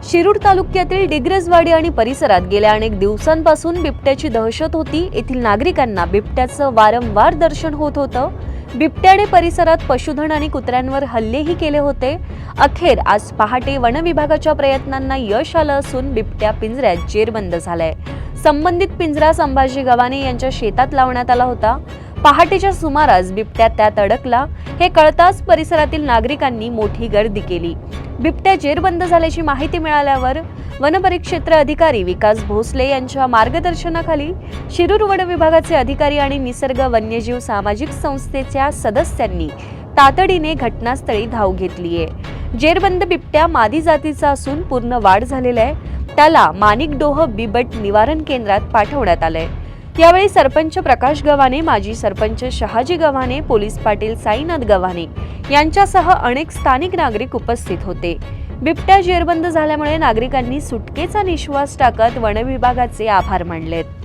शिरूर तालुक्यातील डिग्रजवाडी आणि परिसरात गेल्या अनेक दिवसांपासून बिबट्याची दहशत होती। येथील नागरिकांना बिबट्याचं वारंवार दर्शन होत होतं। बिबट्याने परिसरात पशुधन आणि कुत्र्यांवर हल्लेही केले होते। अखेर आज पहाटे वन विभागाच्या प्रयत्नांना यश आलं असून बिबट्या पिंजऱ्यात जेरबंद झालाय। संबंधित पिंजरा संभाजी गव्हाणे यांच्या शेतात लावण्यात आला होता। पहाटेच्या सुमारास बिबट्या त्यात अडकला। हे कळताच परिसरातील नागरिकांनी मोठी गर्दी केली। बिबट्या जेरबंद झाल्याची माहिती मिळाल्यावर वनपरिक्षेत्र अधिकारी विकास भोसले यांच्या मार्गदर्शनाखाली शिरूर वन विभागाचे अधिकारी आणि निसर्ग वन्यजीव सामाजिक संस्थेच्या सदस्यांनी तातडीने घटनास्थळी धाव घेतली आहे। जेरबंद बिबट्या मादी जातीचा असून पूर्ण वाढ झालेला आहे। त्याला माणिकडोह बिबट निवारण केंद्रात पाठवण्यात आलंय। यावेळी सरपंच प्रकाश गव्हाणे, माजी सरपंच शहाजी गव्हाणे, पोलीस पाटील साईनाथ गव्हाणे यांच्यासह अनेक स्थानिक नागरिक उपस्थित होते। बिबट्या जेरबंद झाल्यामुळे नागरिकांनी सुटकेचा निश्वास टाकत वन विभागाचे आभार मानलेत।